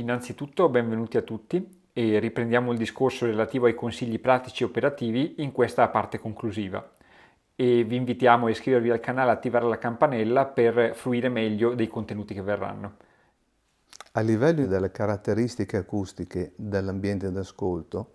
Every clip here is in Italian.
Innanzitutto benvenuti a tutti e riprendiamo il discorso relativo ai consigli pratici e operativi in questa parte conclusiva e vi invitiamo a iscrivervi al canale e attivare la campanella per fruire meglio dei contenuti che verranno. A livello delle caratteristiche acustiche dell'ambiente d'ascolto,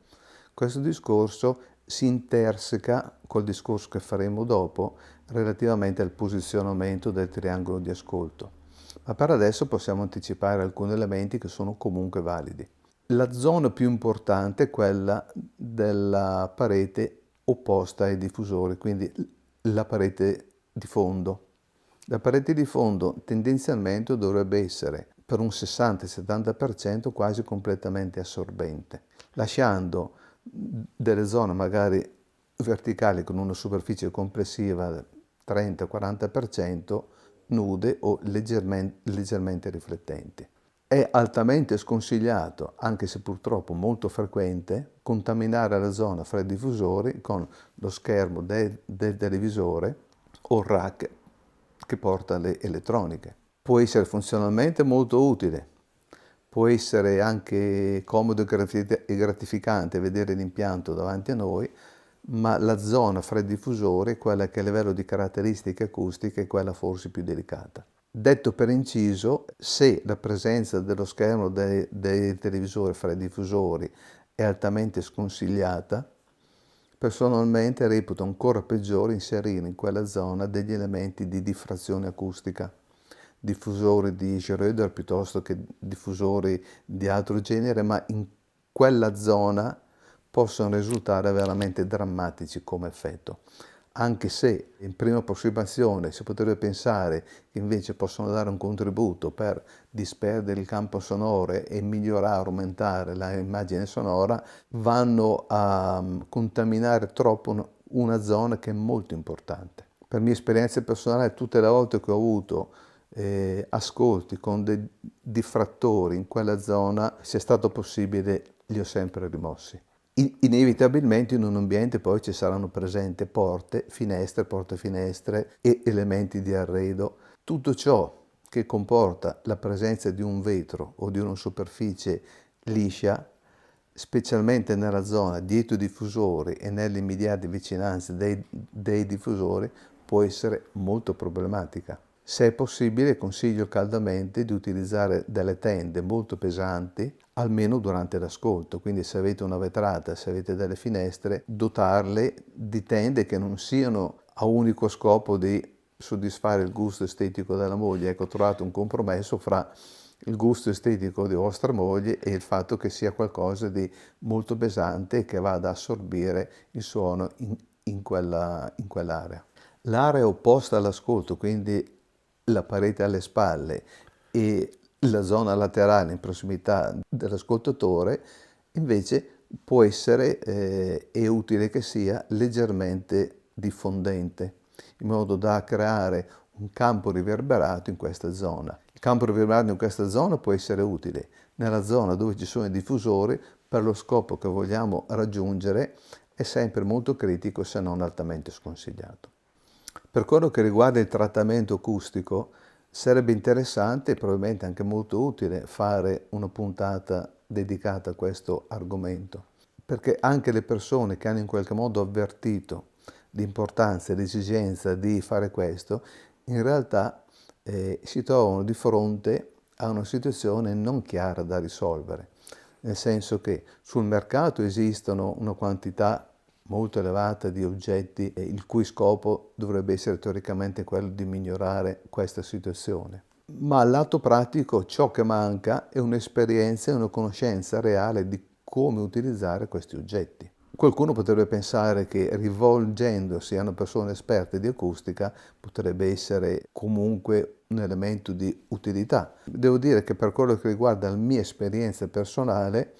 questo discorso si interseca col discorso che faremo dopo relativamente al posizionamento del triangolo di ascolto. Ma per adesso possiamo anticipare alcuni elementi che sono comunque validi. La zona più importante è quella della parete opposta ai diffusori, quindi la parete di fondo. La parete di fondo tendenzialmente dovrebbe essere per un 60-70% quasi completamente assorbente, lasciando delle zone magari verticali con una superficie complessiva 30-40% nude o leggermente riflettenti. È altamente sconsigliato, anche se purtroppo molto frequente, contaminare la zona fra i diffusori con lo schermo del televisore o il rack che porta le elettroniche. Può essere funzionalmente molto utile, può essere anche comodo e gratificante vedere l'impianto davanti a noi, ma la zona fra i diffusori, quella che a livello di caratteristiche acustiche è quella forse più delicata. Detto per inciso, se la presenza dello schermo dei televisori fra i diffusori è altamente sconsigliata, personalmente reputo ancora peggiore inserire in quella zona degli elementi di diffrazione acustica, diffusori di Schroeder piuttosto che diffusori di altro genere, ma in quella zona possono risultare veramente drammatici come effetto. Anche se in prima approssimazione si potrebbe pensare che invece possono dare un contributo per disperdere il campo sonoro e migliorare, aumentare l'immagine sonora, vanno a contaminare troppo una zona che è molto importante. Per mia esperienza personale, tutte le volte che ho avuto ascolti con dei diffrattori in quella zona, se è stato possibile, li ho sempre rimossi. Inevitabilmente in un ambiente poi ci saranno presenti porte, finestre e elementi di arredo. Tutto ciò che comporta la presenza di un vetro o di una superficie liscia, specialmente nella zona dietro i diffusori e nelle immediate vicinanze dei diffusori, può essere molto problematica. Se è possibile, consiglio caldamente di utilizzare delle tende molto pesanti, almeno durante l'ascolto. Quindi se avete una vetrata, se avete delle finestre, dotarle di tende che non siano a unico scopo di soddisfare il gusto estetico della moglie. Ecco, trovate un compromesso fra il gusto estetico di vostra moglie e il fatto che sia qualcosa di molto pesante e che vada a assorbire il suono in quell'area. L'area opposta all'ascolto, quindi la parete alle spalle e la zona laterale in prossimità dell'ascoltatore, invece può essere, è utile che sia leggermente diffondente, in modo da creare un campo riverberato in questa zona. Il campo riverberato in questa zona può essere utile nella zona dove ci sono i diffusori per lo scopo che vogliamo raggiungere, è sempre molto critico se non altamente sconsigliato. Per quello che riguarda il trattamento acustico, sarebbe interessante e probabilmente anche molto utile fare una puntata dedicata a questo argomento, perché anche le persone che hanno in qualche modo avvertito l'importanza e l'esigenza di fare questo, in realtà si trovano di fronte a una situazione non chiara da risolvere, nel senso che sul mercato esistono una quantità molto elevata di oggetti il cui scopo dovrebbe essere teoricamente quello di migliorare questa situazione. Ma al lato pratico ciò che manca è un'esperienza e una conoscenza reale di come utilizzare questi oggetti. Qualcuno potrebbe pensare che rivolgendosi a una persona esperta di acustica potrebbe essere comunque un elemento di utilità. Devo dire che per quello che riguarda la mia esperienza personale,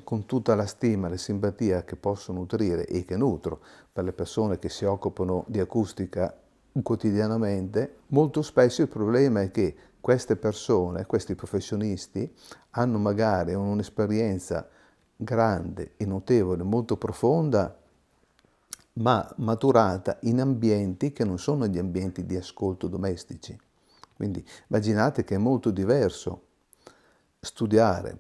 con tutta la stima e la simpatia che posso nutrire e che nutro per le persone che si occupano di acustica quotidianamente, molto spesso il problema è che queste persone, questi professionisti, hanno magari un'esperienza grande e notevole, molto profonda, ma maturata in ambienti che non sono gli ambienti di ascolto domestici. Quindi immaginate che è molto diverso studiare,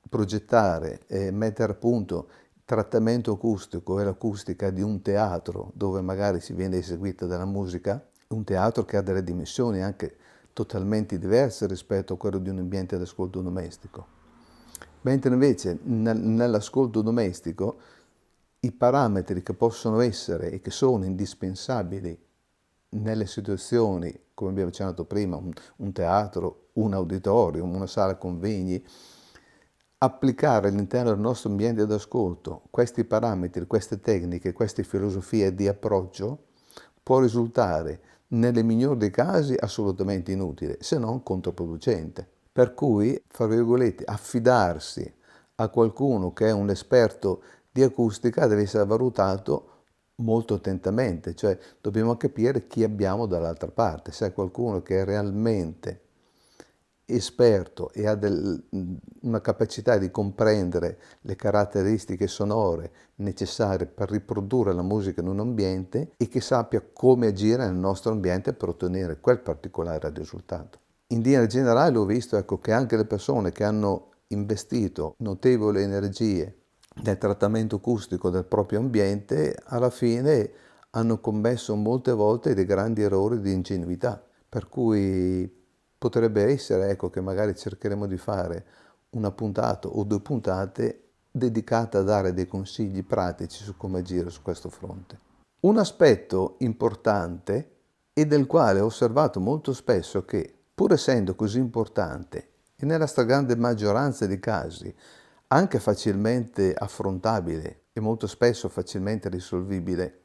progettare e mettere a punto il trattamento acustico e l'acustica di un teatro dove magari si viene eseguita della musica, un teatro che ha delle dimensioni anche totalmente diverse rispetto a quello di un ambiente d'ascolto domestico. Mentre invece nell'ascolto domestico i parametri che possono essere e che sono indispensabili nelle situazioni, come abbiamo accennato prima, un teatro, un auditorium, una sala convegni, applicare all'interno del nostro ambiente d'ascolto questi parametri, queste tecniche, queste filosofie di approccio può risultare nelle migliori dei casi assolutamente inutile, se non controproducente. Per cui, fra virgolette, affidarsi a qualcuno che è un esperto di acustica deve essere valutato molto attentamente, cioè dobbiamo capire chi abbiamo dall'altra parte, se è qualcuno che è realmente esperto e ha una capacità di comprendere le caratteristiche sonore necessarie per riprodurre la musica in un ambiente e che sappia come agire nel nostro ambiente per ottenere quel particolare risultato. In linea generale ho visto, ecco, che anche le persone che hanno investito notevoli energie nel trattamento acustico del proprio ambiente, alla fine hanno commesso molte volte dei grandi errori di ingenuità, per cui potrebbe essere, ecco, che magari cercheremo di fare una puntata o 2 puntate dedicate a dare dei consigli pratici su come agire su questo fronte. Un aspetto importante e del quale ho osservato molto spesso che, pur essendo così importante e nella stragrande maggioranza dei casi anche facilmente affrontabile e molto spesso facilmente risolvibile,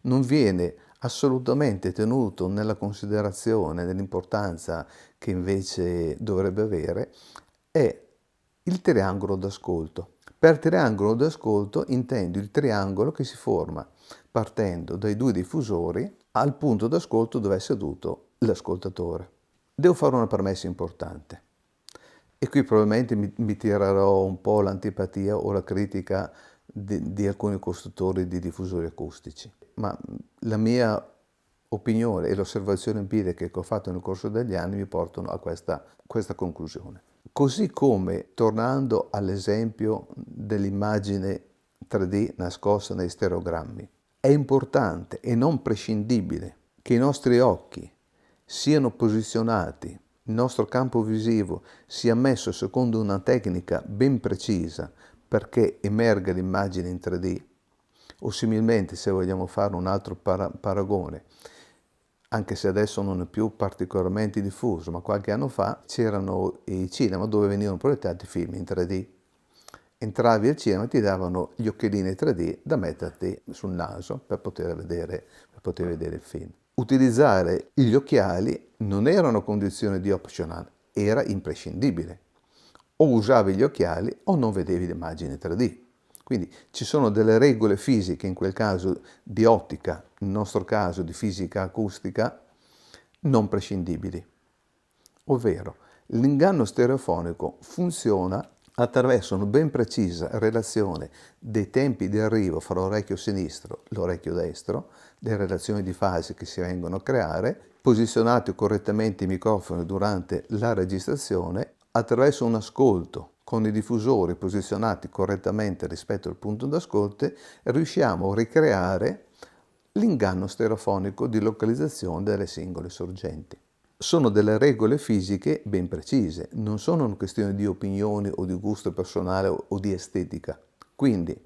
non viene assolutamente tenuto nella considerazione dell'importanza che invece dovrebbe avere, è il triangolo d'ascolto. Per triangolo d'ascolto intendo il triangolo che si forma partendo dai 2 diffusori al punto d'ascolto dove è seduto l'ascoltatore. Devo fare una premessa importante. E qui probabilmente mi tirerò un po' l'antipatia o la critica di alcuni costruttori di diffusori acustici, ma la mia opinione e le osservazioni empiriche che ho fatto nel corso degli anni mi portano a questa conclusione. Così come, tornando all'esempio dell'immagine 3D nascosta nei stereogrammi, è importante e non prescindibile che i nostri occhi siano posizionati, il nostro campo visivo sia messo secondo una tecnica ben precisa perché emerga l'immagine in 3D, o similmente, se vogliamo fare un altro paragone, anche se adesso non è più particolarmente diffuso, ma qualche anno fa c'erano i cinema dove venivano proiettati film in 3D. Entravi al cinema e ti davano gli occhialini 3D da metterti sul naso per poter vedere il film. Utilizzare gli occhiali non era una condizione di optional, era imprescindibile. O usavi gli occhiali o non vedevi l'immagine 3D. Quindi ci sono delle regole fisiche, in quel caso di ottica, nel nostro caso di fisica acustica, non prescindibili. Ovvero, l'inganno stereofonico funziona attraverso una ben precisa relazione dei tempi di arrivo fra l'orecchio sinistro e l'orecchio destro, le relazioni di fase che si vengono a creare, posizionati correttamente i microfoni durante la registrazione, attraverso un ascolto con i diffusori posizionati correttamente rispetto al punto d'ascolto, riusciamo a ricreare l'inganno stereofonico di localizzazione delle singole sorgenti. Sono delle regole fisiche ben precise, non sono una questione di opinioni o di gusto personale o di estetica. Quindi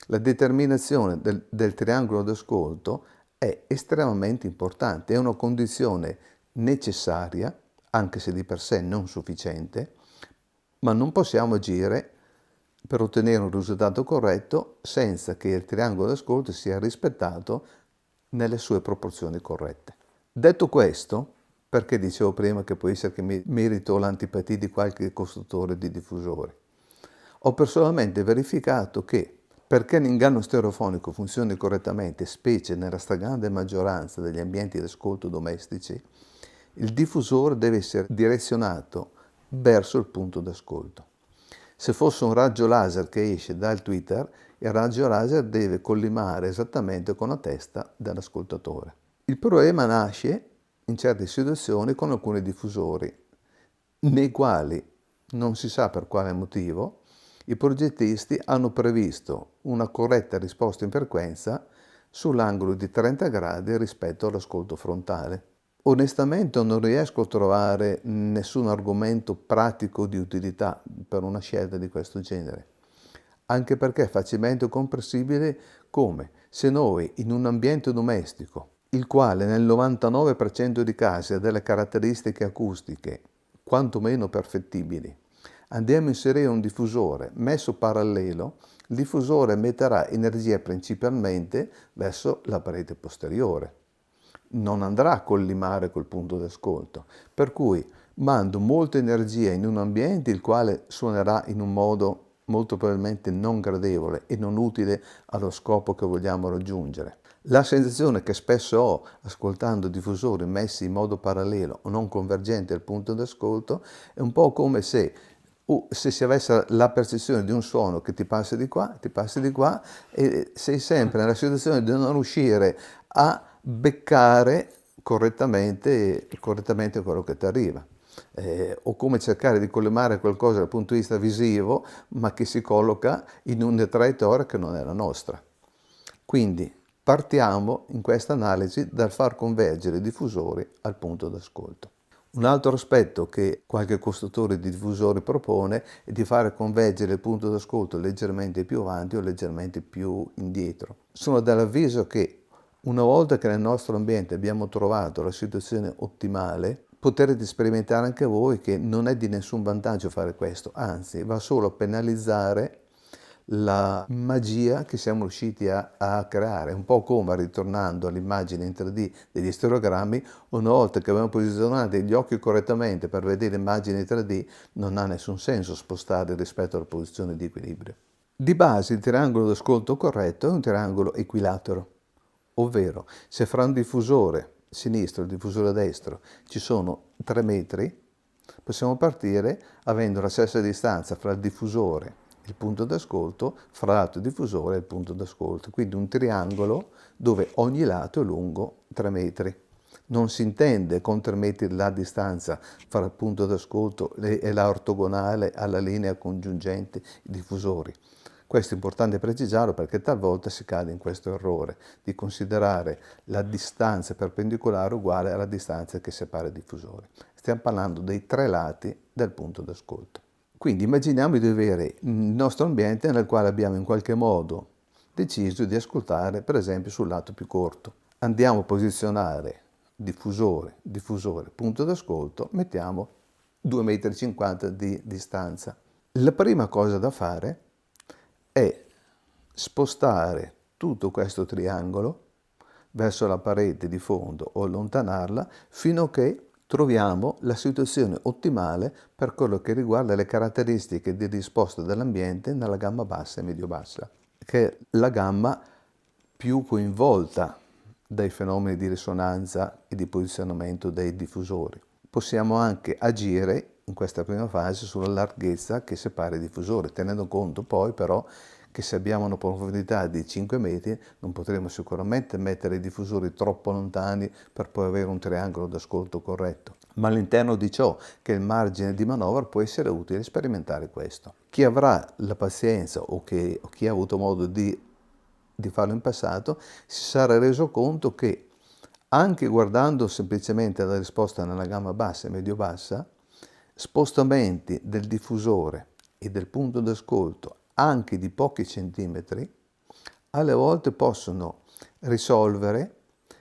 la determinazione del triangolo d'ascolto è estremamente importante, è una condizione necessaria, anche se di per sé non sufficiente, ma non possiamo agire per ottenere un risultato corretto senza che il triangolo d'ascolto sia rispettato nelle sue proporzioni corrette. Detto questo, perché dicevo prima che può essere che merito l'antipatia di qualche costruttore di diffusori, ho personalmente verificato che perché l'inganno stereofonico funzioni correttamente, specie nella stragrande maggioranza degli ambienti d'ascolto domestici, il diffusore deve essere direzionato verso il punto d'ascolto. Se fosse un raggio laser che esce dal tweeter, il raggio laser deve collimare esattamente con la testa dell'ascoltatore. Il problema nasce in certe situazioni con alcuni diffusori, nei quali non si sa per quale motivo, i progettisti hanno previsto una corretta risposta in frequenza sull'angolo di 30 gradi rispetto all'ascolto frontale. Onestamente non riesco a trovare nessun argomento pratico di utilità per una scelta di questo genere, anche perché è facilmente comprensibile come se noi in un ambiente domestico, il quale nel 99% dei casi ha delle caratteristiche acustiche quantomeno perfettibili, andiamo a inserire un diffusore messo parallelo, il diffusore emetterà energia principalmente verso la parete posteriore. Non andrà a collimare col punto d'ascolto, per cui mando molta energia in un ambiente il quale suonerà in un modo molto probabilmente non gradevole e non utile allo scopo che vogliamo raggiungere. La sensazione che spesso ho ascoltando diffusori messi in modo parallelo o non convergenti al punto d'ascolto è un po' come se si avesse la percezione di un suono che ti passa di qua e sei sempre nella situazione di non riuscire a beccare correttamente quello che ti arriva. O come cercare di collimare qualcosa dal punto di vista visivo, ma che si colloca in una traiettoria che non è la nostra. Quindi partiamo in questa analisi dal far convergere i diffusori al punto d'ascolto. Un altro aspetto che qualche costruttore di diffusori propone è di fare convergere il punto d'ascolto leggermente più avanti o leggermente più indietro. Sono dell'avviso che una volta che nel nostro ambiente abbiamo trovato la situazione ottimale, potrete sperimentare anche voi che non è di nessun vantaggio fare questo, anzi va solo a penalizzare la magia che siamo riusciti a creare, un po' come ritornando all'immagine in 3D degli stereogrammi, una volta che abbiamo posizionato gli occhi correttamente per vedere l'immagine in 3D, non ha nessun senso spostarli rispetto alla posizione di equilibrio. Di base il triangolo d'ascolto corretto è un triangolo equilatero, ovvero se fra un diffusore sinistro e il diffusore destro ci sono 3 metri, possiamo partire avendo la stessa distanza fra il diffusore e il punto d'ascolto, fra l'altro diffusore e il punto d'ascolto, quindi un triangolo dove ogni lato è lungo 3 metri. Non si intende con 3 metri la distanza fra il punto d'ascolto e la ortogonale alla linea congiungente i diffusori. Questo è importante precisarlo perché talvolta si cade in questo errore di considerare la distanza perpendicolare uguale alla distanza che separa i diffusori. Stiamo parlando dei 3 lati del punto d'ascolto. Quindi immaginiamo di avere il nostro ambiente nel quale abbiamo in qualche modo deciso di ascoltare per esempio sul lato più corto. Andiamo a posizionare diffusore, punto d'ascolto, mettiamo 2,50 m di distanza. La prima cosa da fare è spostare tutto questo triangolo verso la parete di fondo o allontanarla fino a che troviamo la situazione ottimale per quello che riguarda le caratteristiche di risposta dell'ambiente nella gamma bassa e medio-bassa, che è la gamma più coinvolta dai fenomeni di risonanza e di posizionamento dei diffusori. Possiamo anche agire in questa prima fase sulla larghezza che separa i diffusori, tenendo conto poi però che se abbiamo una profondità di 5 metri non potremo sicuramente mettere i diffusori troppo lontani per poi avere un triangolo d'ascolto corretto. Ma all'interno di ciò che è il margine di manovra può essere utile sperimentare questo. Chi avrà la pazienza o chi ha avuto modo di farlo in passato si sarà reso conto che anche guardando semplicemente la risposta nella gamma bassa e medio-bassa, spostamenti del diffusore e del punto d'ascolto anche di pochi centimetri, alle volte possono risolvere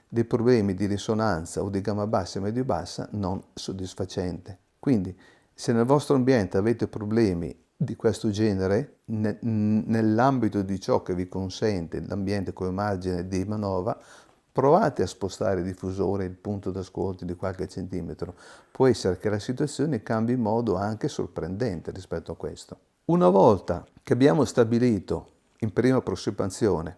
dei problemi di risonanza o di gamma bassa e medio-bassa non soddisfacente. Quindi, se nel vostro ambiente avete problemi di questo genere, nell'ambito di ciò che vi consente l'ambiente come margine di manovra, provate a spostare il diffusore e il punto d'ascolto di qualche centimetro. Può essere che la situazione cambi in modo anche sorprendente rispetto a questo. Una volta che abbiamo stabilito in prima approssimazione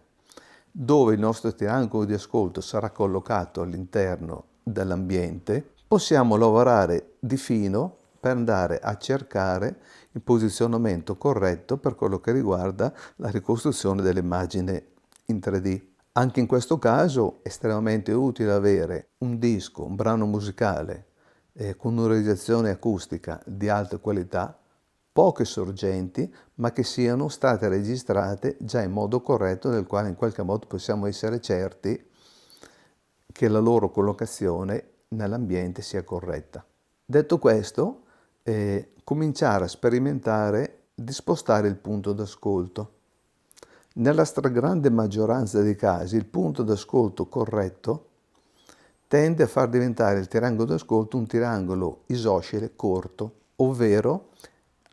dove il nostro triangolo di ascolto sarà collocato all'interno dell'ambiente, possiamo lavorare di fino per andare a cercare il posizionamento corretto per quello che riguarda la ricostruzione dell'immagine in 3D. Anche in questo caso è estremamente utile avere un disco, un brano musicale con una realizzazione acustica di alta qualità poche sorgenti, ma che siano state registrate già in modo corretto, del quale in qualche modo possiamo essere certi che la loro collocazione nell'ambiente sia corretta. Detto questo, cominciare a sperimentare di spostare il punto d'ascolto. Nella stragrande maggioranza dei casi il punto d'ascolto corretto tende a far diventare il triangolo d'ascolto un triangolo isoscele corto, ovvero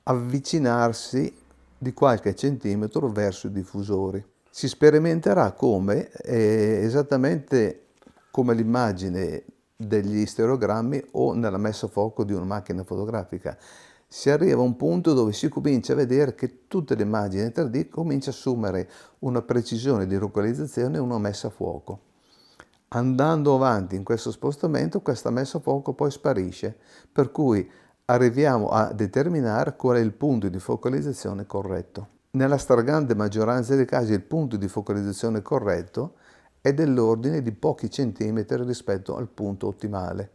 avvicinarsi di qualche centimetro verso i diffusori. Si sperimenterà come, esattamente come l'immagine degli stereogrammi o nella messa a fuoco di una macchina fotografica. Si arriva a un punto dove si comincia a vedere che tutte le immagini in 3D cominciano a assumere una precisione di localizzazione e una messa a fuoco. Andando avanti in questo spostamento, questa messa a fuoco poi sparisce, per cui arriviamo a determinare qual è il punto di focalizzazione corretto. Nella stragrande maggioranza dei casi il punto di focalizzazione corretto è dell'ordine di pochi centimetri rispetto al punto ottimale.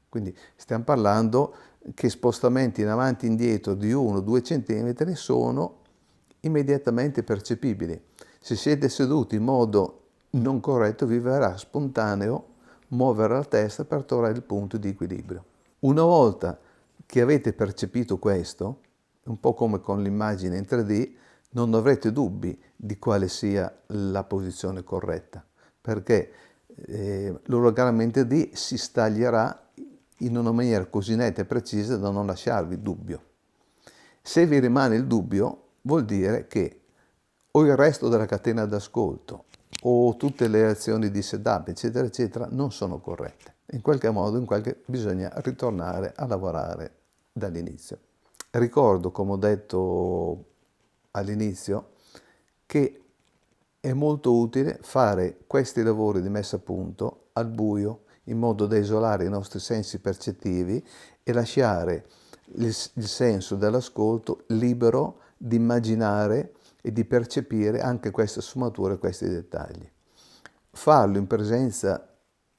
Quindi stiamo parlando che spostamenti in avanti e indietro di 1-2 centimetri sono immediatamente percepibili. Se siete seduti in modo non corretto, vi verrà spontaneo muovere la testa per trovare il punto di equilibrio. Una volta che avete percepito questo, un po' come con l'immagine in 3D, non avrete dubbi di quale sia la posizione corretta, perché l'ologramma in 3D si staglierà in una maniera così netta e precisa da non lasciarvi dubbio. Se vi rimane il dubbio, vuol dire che o il resto della catena d'ascolto o tutte le azioni di setup, eccetera, eccetera, non sono corrette. In qualche modo, bisogna ritornare a lavorare dall'inizio. Ricordo, come ho detto all'inizio, che è molto utile fare questi lavori di messa a punto al buio, in modo da isolare i nostri sensi percettivi e lasciare il senso dell'ascolto libero di immaginare e di percepire anche queste sfumature, questi dettagli. Farlo in presenza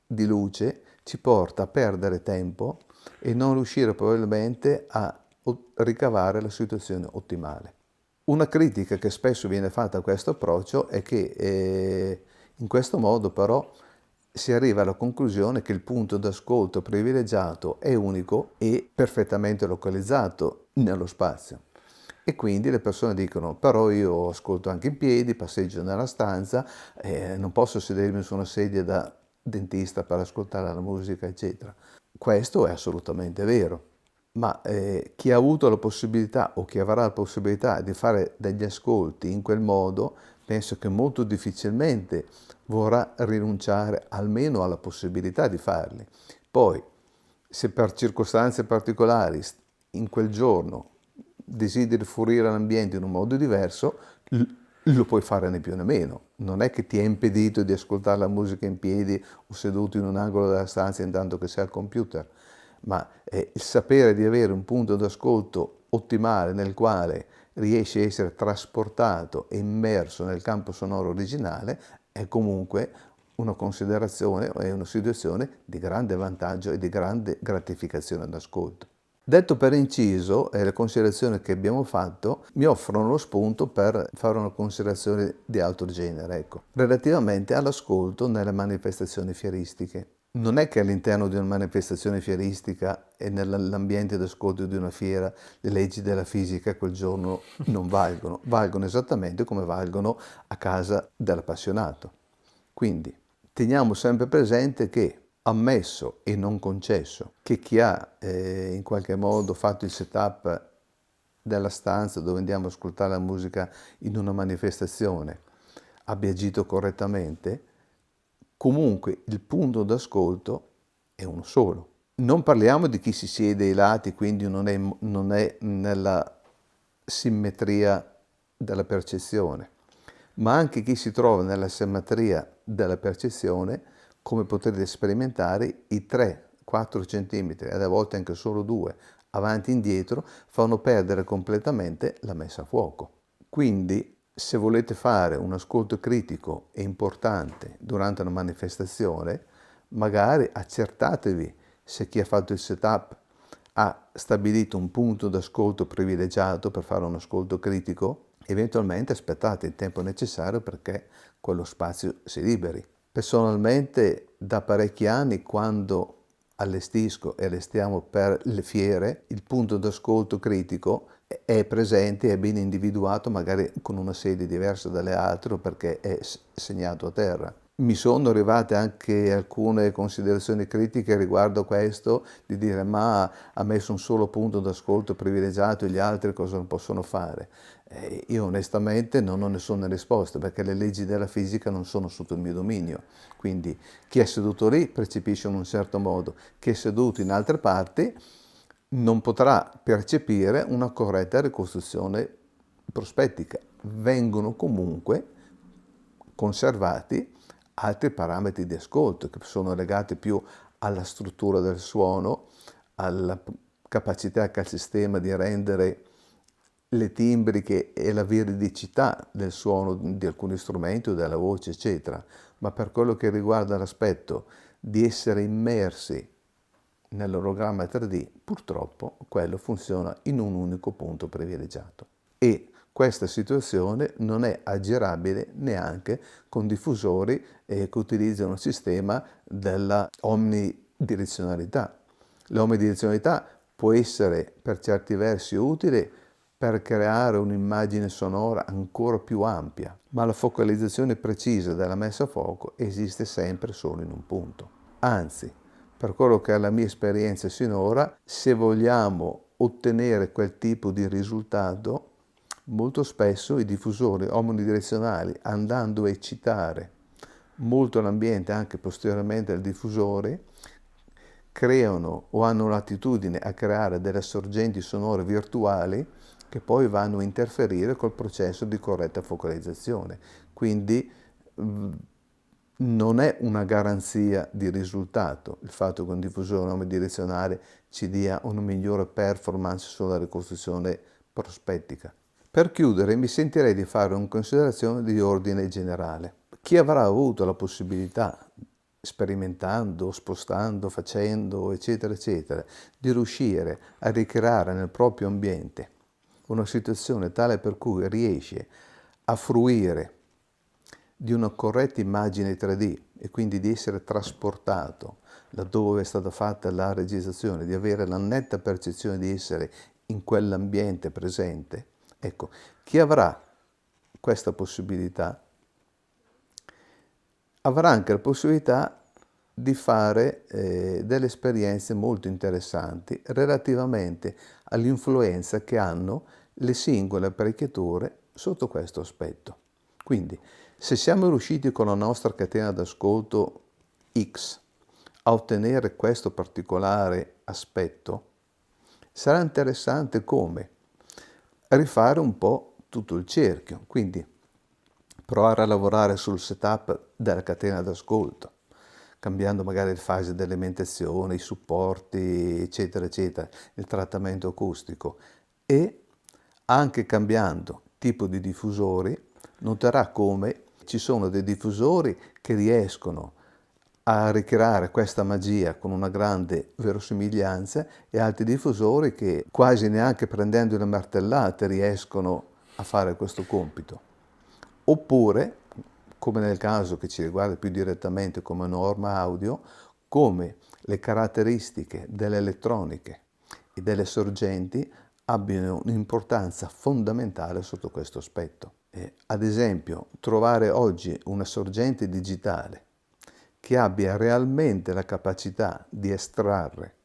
di luce ci porta a perdere tempo e non riuscire probabilmente a ricavare la situazione ottimale. Una critica che spesso viene fatta a questo approccio è che in questo modo però si arriva alla conclusione che il punto d'ascolto privilegiato è unico e perfettamente localizzato nello spazio. E quindi le persone dicono: però io ascolto anche in piedi, passeggio nella stanza, non posso sedermi su una sedia da dentista per ascoltare la musica, eccetera. Questo è assolutamente vero, ma chi ha avuto la possibilità o chi avrà la possibilità di fare degli ascolti in quel modo, penso che molto difficilmente vorrà rinunciare almeno alla possibilità di farli. Poi, se per circostanze particolari in quel giorno desideri fruire l'ambiente in un modo diverso, lo puoi fare né più né meno. Non è che ti è impedito di ascoltare la musica in piedi o seduto in un angolo della stanza intanto che sei al computer, ma il sapere di avere un punto d'ascolto ottimale nel quale riesci a essere trasportato e immerso nel campo sonoro originale è comunque una considerazione e una situazione di grande vantaggio e di grande gratificazione d'ascolto. Detto per inciso, le considerazioni che abbiamo fatto mi offrono lo spunto per fare una considerazione di altro genere, ecco, relativamente all'ascolto nelle manifestazioni fieristiche. Non è che all'interno di una manifestazione fieristica e nell'ambiente d'ascolto di una fiera le leggi della fisica quel giorno non valgono, valgono esattamente come valgono a casa dell'appassionato. Quindi teniamo sempre presente che, ammesso e non concesso che chi ha in qualche modo fatto il setup della stanza dove andiamo ad ascoltare la musica in una manifestazione abbia agito correttamente, comunque il punto d'ascolto è uno solo. Non parliamo di chi si siede ai lati, quindi non è nella simmetria della percezione, ma anche chi si trova nella simmetria della percezione, come potete sperimentare, i 3-4 centimetri, ed a volte anche solo 2, avanti e indietro, fanno perdere completamente la messa a fuoco. Quindi, se volete fare un ascolto critico e importante durante una manifestazione, magari accertatevi se chi ha fatto il setup ha stabilito un punto d'ascolto privilegiato per fare un ascolto critico, eventualmente aspettate il tempo necessario perché quello spazio si liberi. Personalmente da parecchi anni, quando allestisco e allestiamo per le fiere, il punto d'ascolto critico è presente, è ben individuato, magari con una sedia diversa dalle altre perché è segnato a terra. Mi sono arrivate anche alcune considerazioni critiche riguardo questo, di dire ma ha messo un solo punto d'ascolto privilegiato e gli altri cosa non possono fare? Io onestamente non ho nessuna risposta perché le leggi della fisica non sono sotto il mio dominio, quindi chi è seduto lì percepisce in un certo modo, chi è seduto in altre parti non potrà percepire una corretta ricostruzione prospettica. Vengono comunque conservati altri parametri di ascolto che sono legati più alla struttura del suono, alla capacità che ha il sistema di rendere le timbriche e la veridicità del suono di alcuni strumenti o della voce, eccetera. Ma per quello che riguarda l'aspetto di essere immersi nell'orogramma 3D, purtroppo quello funziona in un unico punto privilegiato. E questa situazione non è aggirabile neanche con diffusori che utilizzano il sistema della omnidirezionalità. L'omnidirezionalità può essere per certi versi utile per creare un'immagine sonora ancora più ampia, ma la focalizzazione precisa della messa a fuoco esiste sempre solo in un punto. Anzi, per quello che è la mia esperienza sinora, se vogliamo ottenere quel tipo di risultato, molto spesso i diffusori omnidirezionali, andando a eccitare molto l'ambiente anche posteriormente al diffusore, creano o hanno l'attitudine a creare delle sorgenti sonore virtuali che poi vanno a interferire col processo di corretta focalizzazione. Quindi non è una garanzia di risultato il fatto che un diffusore omnidirezionale ci dia una migliore performance sulla ricostruzione prospettica. Per chiudere mi sentirei di fare una considerazione di ordine generale. Chi avrà avuto la possibilità, sperimentando, spostando, facendo, eccetera, eccetera, di riuscire a ricreare nel proprio ambiente una situazione tale per cui riesce a fruire di una corretta immagine 3D e quindi di essere trasportato laddove è stata fatta la registrazione, di avere la netta percezione di essere in quell'ambiente presente, ecco, chi avrà questa possibilità avrà anche la possibilità di fare delle esperienze molto interessanti relativamente all'influenza che hanno le singole apparecchiature sotto questo aspetto. Quindi, se siamo riusciti con la nostra catena d'ascolto X a ottenere questo particolare aspetto, sarà interessante come rifare un po' tutto il cerchio, quindi provare a lavorare sul setup della catena d'ascolto, cambiando magari le fasi di alimentazione, i supporti, eccetera, eccetera, il trattamento acustico e anche cambiando tipo di diffusori, noterà come ci sono dei diffusori che riescono a ricreare questa magia con una grande verosimiglianza e altri diffusori che quasi neanche prendendo le martellate riescono a fare questo compito. Oppure, come nel caso che ci riguarda più direttamente come norma audio, come le caratteristiche delle elettroniche e delle sorgenti abbiano un'importanza fondamentale sotto questo aspetto. Ad esempio, trovare oggi una sorgente digitale che abbia realmente la capacità di estrarre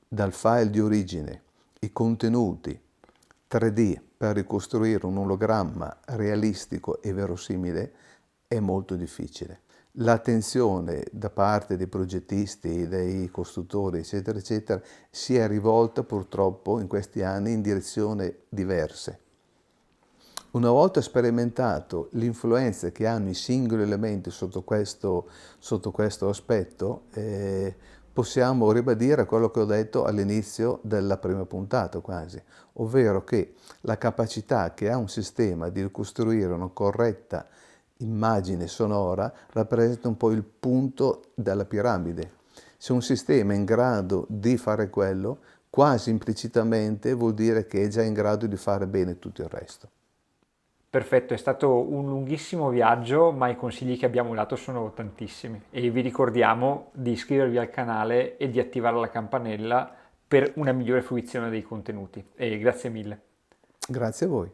dal file di origine i contenuti 3D per ricostruire un ologramma realistico e verosimile è molto difficile. L'attenzione da parte dei progettisti, dei costruttori, eccetera, eccetera, si è rivolta purtroppo in questi anni in direzioni diverse. Una volta sperimentato l'influenza che hanno i singoli elementi sotto questo aspetto, possiamo ribadire quello che ho detto all'inizio della prima puntata quasi, ovvero che la capacità che ha un sistema di ricostruire una corretta immagine sonora rappresenta un po' il punto della piramide. Se un sistema è in grado di fare quello, quasi implicitamente vuol dire che è già in grado di fare bene tutto il resto. Perfetto, è stato un lunghissimo viaggio, ma i consigli che abbiamo dato sono tantissimi e vi ricordiamo di iscrivervi al canale e di attivare la campanella per una migliore fruizione dei contenuti. E grazie mille. Grazie a voi.